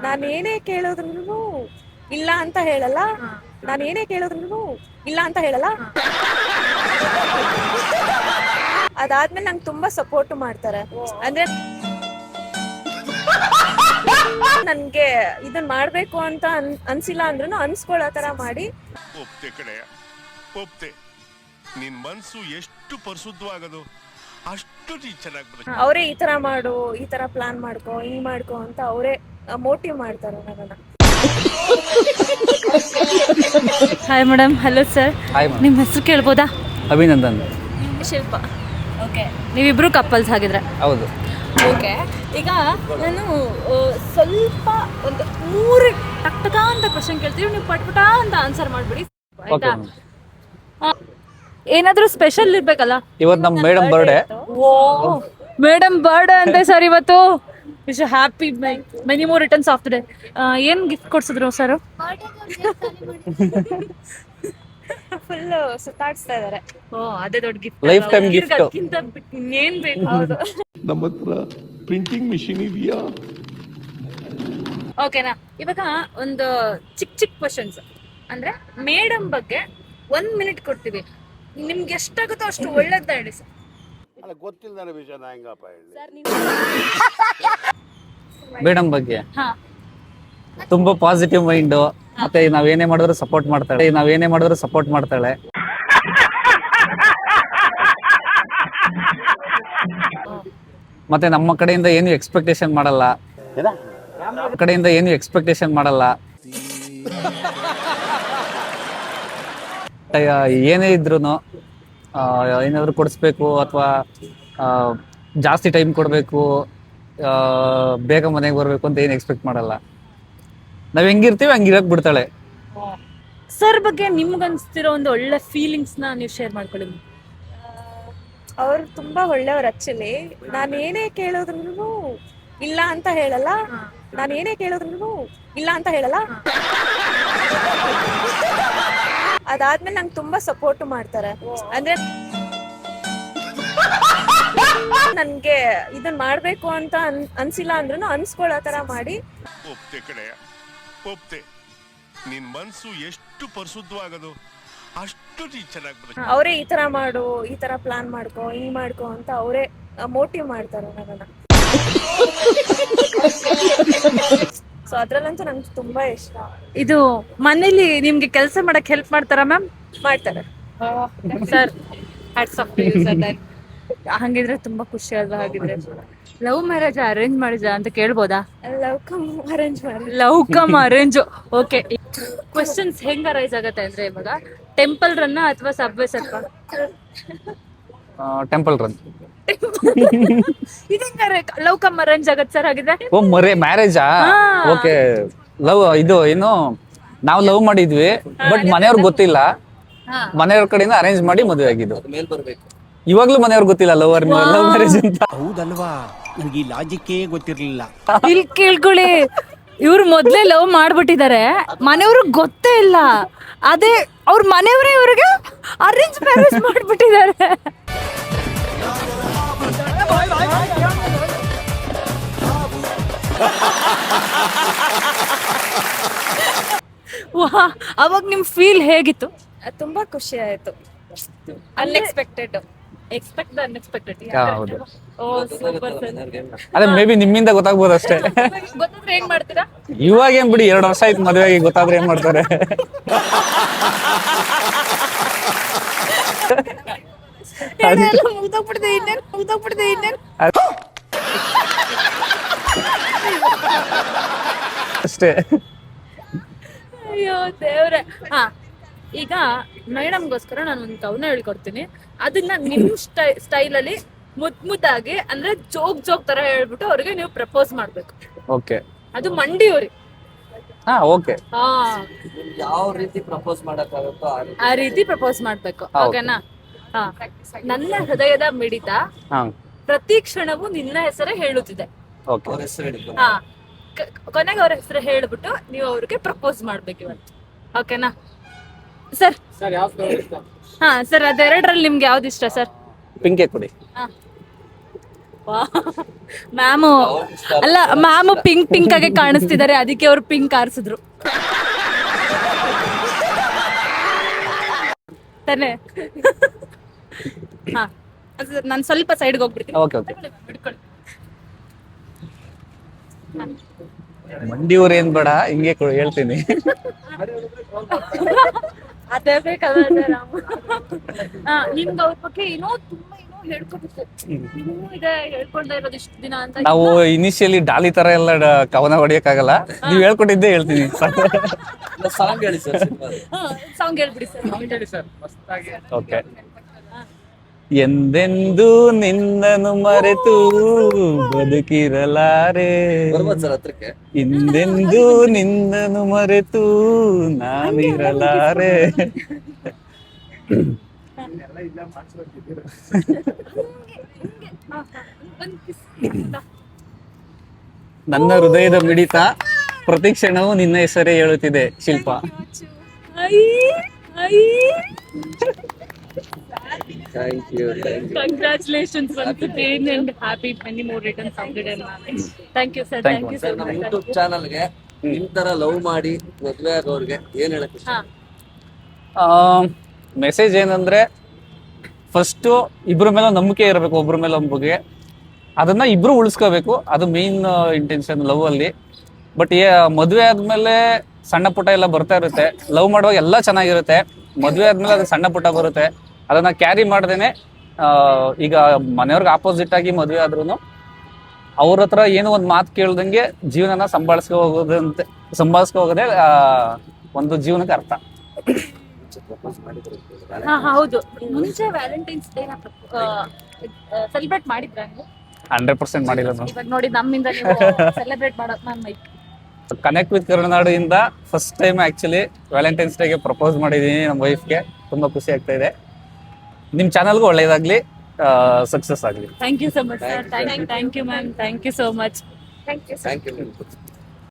ನಾನೇನೇ ಕೇಳೋದ್ರೂ ಇಲ್ಲ ಅಂತ ಹೇಳಲ್ಲ. ನಾನೇನೇ ಕೇಳೋದ್ರೂ ಇಲ್ಲ ಅಂತ ಹೇಳಲ್ಲ. ಅದಾದ್ಮೇಲೆ ನಂಗೆ ತುಂಬಾ ಸಪೋರ್ಟ್ ಮಾಡ್ತಾರೆ. ಅಂದ್ರೆ ನನ್ಗೆ ಇದನ್ ಮಾಡ್ಬೇಕು ಅಂತ ಅನ್ಸಿಲ್ಲ ಅಂದ್ರೂ ಅನ್ಸ್ಕೊಳ್ಳೋ ತರ ಮಾಡಿ ಒಪ್ತೆ ಕಡೆಯ ಒಪ್ತೆ. ನಿನ್ ಮನ್ಸು ಎಷ್ಟು ಪರಿಶುದ್ಧವಾಗದು ಅಷ್ಟು ಚೆನ್ನಾಗಿ ಅವರೇ ಈ ತರ ಮಾಡು, ಈ ತರ ಪ್ಲಾನ್ ಮಾಡ್ಕೋ, ಹಿಂಗ್ ಮಾಡ್ಕೋ ಅಂತ ಅವರೇ ಮೋಟಿವ್ ಮಾಡ್ತಾರೆ ನನ್ನನ್ನ. Hi madam. Hello sir. Hi ma'am. ನಿಮ್ಮ ಹೆಸರು ಕೇಳ್ಬೋದಾ? ಅಭಿನಂದನ್. ಶಿಲ್ಪ. ಓಕೆ, ನೀವಿಬ್ರು ಕಪಲ್ಸ್ ಆಗಿದ್ರೆ. ಹೌದು. ಓಕೆ, ಈಗ ನಾನು ಸ್ವಲ್ಪ ಒಂದು 3 ಟಕ್ ಅಂತ ಕ್ವಶನ್ ಕೇಳ್ತೀವಿ, ನೀವು ಪಟ್ಪಟ ಅಂತ ಆನ್ಸರ್ ಮಾಡ್ಬಿಡಿ, ಆಯ್ತಾ? ಏನಾದ್ರೂ ಸ್ಪೆಷಲ್ ಇರ್ಬೇಕಲ್ಲ. ಇವತ್ತು ನಮ್ಮ ಮೇಡಮ್ ಬರ್ಡೇ. ಓ, ಮೇಡಮ್ ಬರ್ಡೇ ಅಂತೆ ಸರ್ ಇವತ್ತು. Wish happy many more returns of the day. ಏನ್ ಗಿಫ್ಟ್ ಕೊಡ್ಸಿದ್ರು ಸರ್? ಫುಲ್ ಸುತ್ತಾಡ್ಸ್ತಾ ಇದಾರೆ. ಓ, ಅದೇ ದೊಡ್ಡ ಗಿಫ್ಟ್. Life time gift. ಇನ್ನೇನ್ ಬೇಕು? ನಮ್ಮ ಹತ್ರ ಪ್ರಿಂಟಿಂಗ್ ಮಿಷಿನ್ ಇದೆಯಾ? ಓಕೆನಾ, ಇವಾಗ ಒಂದು ಚಿಕ್ಕ ಕ್ವಶನ್ಸ್. ಅಂದ್ರೆ ಮೇಡಮ್ ಬಗ್ಗೆ 1 ಮಿನಿಟ್ ಕೊಡ್ತೀವಿ, ನಿಮ್ಗೆ ಎಷ್ಟಾಗುತ್ತೋ ಅಷ್ಟು ಒಳ್ಳೇದ ಹೇಳಿ ಸರ್. ಗೊತ್ತಿಲ್ಲ ವಿಷಯ ನಾ ಹೆಂಗಪ್ಪ ಹೇಳಿ. ಮೇಡಮ್ ಬಗ್ಗೆ ಹಾ, ತುಂಬಾ ಪಾಸಿಟಿವ್ ಮೈಂಡ್. ಮತ್ತೆ ನಾವೇನೇ ಮಾಡಿದ್ರು ಸಪೋರ್ಟ್ ಮಾಡ್ತಾಳೆ. ಮತ್ತೆ ನಮ್ಮ ಕಡೆಯಿಂದ ಏನು ಎಕ್ಸ್ಪೆಕ್ಟೇಷನ್ ಮಾಡಲ್ಲ. ಏನೇ ಇದ್ರು ಏನಾದ್ರು ಕೊಡಿಸ್ಬೇಕು ಅಥವಾ ಜಾಸ್ತಿ ಟೈಮ್ ಕೊಡಬೇಕು, ಬೇಗ ಮನೆಗೆ ಬರ್ಬೇಕು ಅಂತ ಏನು ಎಕ್ಸ್ಪೆಕ್ಟ್ ಮಾಡಲ್ಲ. ನಾವ್ ಹೆಂಗಿರ್ತೀವಿ ಹಂಗಿರಕ್ ಬಿಡ್ತಾಳೆ. ಸರ್ ಬಗ್ಗೆ ನಿಮ್ಗನ್ಸ್ತಿರೋ ಒಂದು ಒಳ್ಳೆ ಫೀಲಿಂಗ್ಸ್ ನ ನೀವು ಶೇರ್ ಮಾಡ್ಕೊಳ್ಳಿ. ಅವ್ರು ತುಂಬಾ ಒಳ್ಳೆಯವ್ರು ಆಕ್ಚುಲಿ. ನಾನೇನೇ ಕೇಳೋದ್ರೂ ಇಲ್ಲ ಅಂತ ಹೇಳಲ್ಲ. ನಾನೇನೇ ಕೇಳೋದ್ರೂ ಇಲ್ಲ ಅಂತ ಹೇಳಲ್ಲ. ಅದಾದ್ಮೇಲೆ ನಂಗೆ ತುಂಬಾ ಸಪೋರ್ಟ್ ಮಾಡ್ತಾರೆ. ಅಂದ್ರೆ ನನ್ಗೆ ಇದನ್ ಮಾಡ್ಬೇಕು ಅಂತ ಅನ್ಸಿಲ್ಲ ಅಂದ್ರೂ ಅನ್ಸ್ಕೊಳ್ಳೋ ತರ ಮಾಡಿ ಒಪ್ತೆ ಕಡೆಯ ಒಪ್ತೆ. ನಿನ್ ಮನ್ಸು ಎಷ್ಟು ಪರಿಶುದ್ಧವಾಗದು ಅಷ್ಟು ಚೆನ್ನಾಗಿ ಅವರೇ ಈ ತರ ಮಾಡು, ಈ ತರ ಪ್ಲಾನ್ ಮಾಡ್ಕೋ, ಹಿಂಗ್ ಮಾಡ್ಕೋ ಅಂತ ಅವರೇ ಮೋಟಿವ್ ಮಾಡ್ತಾರೆ ನನ್ನನ್ನ. ಸೊ ಅದ್ರಲ್ಲಂತೂ ನಂಗೆ ತುಂಬಾ ಇಷ್ಟ. ಇದು ಮನೇಲಿ ನಿಮ್ಗೆ ಕೆಲಸ ಮಾಡಕ್ ಹೆಲ್ಪ್ ಮಾಡ್ತಾರಾ ಮ್ಯಾಮ್? ಮಾಡ್ತಾರೆ sir. Hats off to you sir. ಹಂಗಿದ್ರೆ ತುಂಬಾ ಖುಷಿ ಅಲ್ವಾ? ಹಾಗಿದ್ರೆ ಲವ್ ಮ್ಯಾರೇಜ್ ಅರೇಂಜ್ ಮಾಡಿದ್ರಾ ಅಂತ ಕೇಳ್ಬೋದಾ? ಲವ್ ಕಮ್ ಅರೇಂಜ್ ಮಾಡಿ. Love come arrange. Okay, questions ಹೆಂಗ ರೈಸ್ ಆಗತ್ತೆ ಅಂದ್ರೆ, ಇವಾಗ ಟೆಂಪಲ್ ರನ್ನ ಅಥವಾ ಸಬ್ವೆ ಸರ್ಫಾ? Temple run. ಇದಂಗಾರೆ ಲವ್ ಕಮ್ ಅರೇಂಜ್ ಆಗತ್ತೆ ಸರ್ ಹಾಗಿದ್ರೆ? ಓ, ಮ್ಯಾರೇಜಾ? ಓಕೆ. ಲವ್ ಇದು ಏನು, ನಾವು ಲವ್ ಮಾಡಿದ್ವಿ, ಬಟ್ ಮನೆಯವ್ರಿಗೆ ಗೊತ್ತಿಲ್ಲ. ಮನೆಯವ್ರ ಕಡೆಯಿಂದ ಅರೇಂಜ್ ಮಾಡಿ ಮದುವೆ ಆಗಿದ್ದು. ಇವಾಗ್ಲೂ ಮನೆಯವ್ರಿಗೆ ಗೊತ್ತಿಲ್ಲ ಲವ್ ಮ್ಯಾರೇಜ್ ಅಂತ. ಹೌದಲ್ವಾ, ನನಗೆ ಈ ಲಾಜಿಕ್ಕೇ ಗೊತ್ತಿರ್ಲಿಲ್ಲ. ಇಲ್ಲಿ ಕೇಳ್ಕೊಳ್ಳಿ, ಇವ್ರು ಮೊದ್ಲೇ ಲವ್ ಮಾಡ್ಬಿಟ್ಟಿದ್ದಾರೆ, ಮನೆಯವ್ರಿಗೆ ಗೊತ್ತೇ ಇಲ್ಲ. ಅದೇ ಅವ್ರ ಮನೆಯವರೇ ಇವ್ರಿಗೆ ಅರೇಂಜ್ ಮ್ಯಾರೇಜ್ ಮಾಡ್ಬಿಟ್ಟಿದ್ದಾರೆ. ವಾ, ಅವಾಗ ನಿಮ್ ಫೀಲ್ ಹೇಗಿತ್ತು? ತುಂಬಾ ಖುಷಿ ಆಯ್ತು. ಅನ್ಎಕ್ಸ್ಪೆಕ್ಟೆಡ್. Expect unexpected. ಹೌದು. ಓ, ಸೂಪರ್ ಸರ್. ಅದೇ ಮೇ ಬಿ ನಿಮ್ಮಿಂದ ಗೊತ್ತಾಗ್ಬೋದು ಅಷ್ಟೇ. ಗೊತ್ತಾದ್ರೆ ಏನ್ ಮಾಡ್ತೀರಾ? ಇವಾಗ ಏನ್ ಬಿಡಿ, 2 ವರ್ಷ ಆಯ್ತು ಮದುವೆ ಆಗಿ, ಗೊತ್ತಾದ್ರೆ ಏನ್ ಮಾಡ್ತಾರೆ. ಮುಗ್ದೋಗ್ಬಿಡ್ದೆ. ಅಷ್ಟೇ. ಅಯ್ಯೋ ದೇವ್ರೆ. ಹಾ, ಈಗ ಮೇಡಮ್ಗೋಸ್ಕರ ನಾನು ಒಂದು ಕವನ ಹೇಳ್ಕೊಡ್ತೀನಿ. ಅದನ್ನ ನಿಮ್ ಸ್ಟೈಲಲ್ಲಿ ಮುದ್ದಾಗಿ, ಅಂದ್ರೆ ಜೋಕ್ ತರ ಹೇಳ್ಬಿಟ್ಟು ಅವ್ರಿಗೆ ನೀವು ಪ್ರಪೋಸ್ ಮಾಡ್ಬೇಕು. ಓಕೆ. ಅದು ಮಂಡಿಯವ್ರಿ. ಹಾ, ಓಕೆ. ಹಾ, ಯಾವ ರೀತಿ ಪ್ರಪೋಸ್ ಮಾಡಕ್ಕಾಗುತ್ತೋ ಆ ರೀತಿ ಪ್ರಪೋಸ್ ಮಾಡ್ಬೇಕು. ಓಕೆನಾ? ಹಾ. ನನ್ನ ಹೃದಯದ ಮಿಡಿತ ಹಾ, ಪ್ರತಿ ಕ್ಷಣವೂ ನಿನ್ನ ಹೆಸರೇ ಹೇಳುತ್ತಿದೆ. ಓಕೆ. ಅವ್ರ ಹೆಸರು ಹೇಳಿ. ಹಾ, ಕೊನೆಗೆ ಅವ್ರ ಹೆಸರು ಹೇಳ್ಬಿಟ್ಟು ನೀವು ಅವ್ರಿಗೆ ಪ್ರಪೋಸ್ ಮಾಡ್ಬೇಕು ಇವತ್ತು. ಓಕೆನಾ ಸರ್? ಹಾ ಸರ್, ಅದೆರಡರಲ್ಲಿ ನಿಮ್ಗೆ ಯಾವ್ದು ಇಷ್ಟ ಸರ್? ಪಿಂಕೆ ಕೊಡಿ. ಹಾ, ಮ್ಯಾಮು ಅಲ್ಲ, ಮ್ಯಾಮು ಪಿಂಕ್ ಆಗಿ ಕಾಣಿಸ್ತಿದ್ದಾರೆ, ಅದಕ್ಕೆ ಅವ್ರು ಪಿಂಕ್ ಆರಿಸಿದ್ರು ತಾನೆ. ಹಾ, ನಾನು ಸ್ವಲ್ಪ ಸೈಡ್ಗೆ ಹೋಗ್ಬಿಡ್ತೀನಿ. Okay okay. ಮಂಡಿಯವ್ರು ಏನ್ ಬೇಡ, ಹಿಂಗೆ ಹೇಳ್ತೀನಿ. ಅದೇ ಬೇಕಲ್ಲ ನಿಮ್ಗೆ ಅವ್ರ ಬಗ್ಗೆ ಏನೋ ತುಂಬಾ ಏನೋ ಹೇಳ್ಕೊಬೇಕು, ಇನ್ನೂ ಇದೆ ಹೇಳ್ಕೊಳ್ತಾ ಇರೋದು ಇಷ್ಟು ದಿನ ಅಂತ. ನಾವು ಇನಿಷಿಯಲಿ ಡಾಲಿ ತರ ಎಲ್ಲ ಕವನ ಹೊಡಿಯಕ್ಕಾಗಲ್ಲ, ನೀವ್ ಹೇಳ್ಕೊಟ್ಟಿದ್ದೆ ಹೇಳ್ತೀನಿ. ಸಾಂಗ್ ಹೇಳಿ ಸರ್ ಸಿನಿಮಾ. ಸಾಂಗ್ ಹೇಳ್ಬಿಡಿ ಸರ್. ಓಕೆ. ಎಂದೆಂದೂ ನಿನ್ನನು ಮರೆತು ಬದುಕಿರಲಾರೆ, ಬರ್ಬೋದು ಸರ್ ಹತ್ರಕ್ಕೆ. ಹಿಂದೆಂದೂ ನಿನ್ನನು ಮರೆತು ನಾನಿರಲಾರೆ. ನನ್ನ ಹೃದಯದ ಮಿಡಿತ ಪ್ರತಿ ಕ್ಷಣವೂ ನಿನ್ನ ಹೆಸರೇ ಹೇಳುತ್ತಿದೆ Shilpa. Thank you. Congratulations once again and happy many more returns of the day, ma'am. Thank you sir. Thank you so sir ನಮ್ಮ much. ಯೂಟ್ಯೂಬ್ ಚಾನಲ್ಗೆ ನಿಮ್ ತರ ಲವ್ ಮಾಡಿ ಮದ್ವೆ ಆಗೋರ್ಗೆ ಏನ್ ಹೇಳಕ್ ಇಷ್ಟ? ಮೆಸೇಜ್ ಏನಂದ್ರೆ, ಫಸ್ಟ್ ಇಬ್ರ ಮೇಲೆ ನಂಬಿಕೆ ಇರಬೇಕು, ಒಬ್ರ ಮೇಲೆ ಒಬ್ಬಗೆ, ಅದನ್ನ ಇಬ್ರು ಉಳಿಸ್ಕೋಬೇಕು. ಅದು ಮೇನ್ ಇಂಟೆನ್ಷನ್ ಲವ್ ಅಲ್ಲಿ. ಬಟ್ ಮದ್ವೆ ಆದ್ಮೇಲೆ ಸಣ್ಣ ಪುಟ್ಟ ಎಲ್ಲ ಬರ್ತಾ ಇರುತ್ತೆ. ಲವ್ ಮಾಡುವಾಗ ಎಲ್ಲ ಚೆನ್ನಾಗಿರುತ್ತೆ, ಮದ್ವೆ ಆದ್ಮೇಲೆ ಅದು ಸಣ್ಣ ಪುಟ್ಟ ಬರುತ್ತೆ. ಅದನ್ನ ಕ್ಯಾರಿ ಮಾಡ್ದೇನೆ ಈಗ ಮನೆಯವ್ರಿಗೆ ಆಪೋಸಿಟ್ ಆಗಿ ಮದ್ವೆ ಆದ್ರೂ ಅವ್ರ ಹತ್ರ ಏನೋ ಒಂದು ಮಾತು ಕೇಳ್ದಂಗೆ ಜೀವನನ ಸಂಭಾಳಿಸ್ಕೊ ಹೋಗೋದೇ ಒಂದು ಜೀವನಕ್ಕೆ ಅರ್ಥ. ಹೌದು. ಮುಂಚೆ ವ್ಯಾಲೆಂಟೈನ್ಸ್ ಡೇ ಸೆಲೆಬ್ರೇಟ್ ಮಾಡಿದ್ರ ನೀವು? 100% ಮಾಡಿಲ್ಲ ನಾವು. ಇವಾಗ ನೋಡಿ ನಮ್ಮಿಂದ ನೀವು ಸೆಲೆಬ್ರೇಟ್ ಮಾಡೋದು ನಾನು ಮೈಕ್ ಕನೆಕ್ಟ್ ವಿತ್ ಕರುನಾಡು ಇಂದ ಫಸ್ಟ್ ಟೈಮ್ ಆಕ್ಚುಲಿ ವ್ಯಾಲೆಂಟೈನ್ಸ್ ಡೇಗೆ ಪ್ರಪೋಸ್ ಮಾಡಿದೀನಿ ನಮ್ಮ ವೈಫ್ಗೆ. ತುಂಬಾ ಖುಷಿ ಆಗ್ತಾ ಇದೆ. ನಿಮ್ ಚಾನಲ್ಗೂ ಒಳ್ಳೇದಾಗ್ಲಿ, ಸಕ್ಸಸ್ ಆಗ್ಲಿ. Thank you so much sir. Thank you ma'am. Thank you so much. Thank you.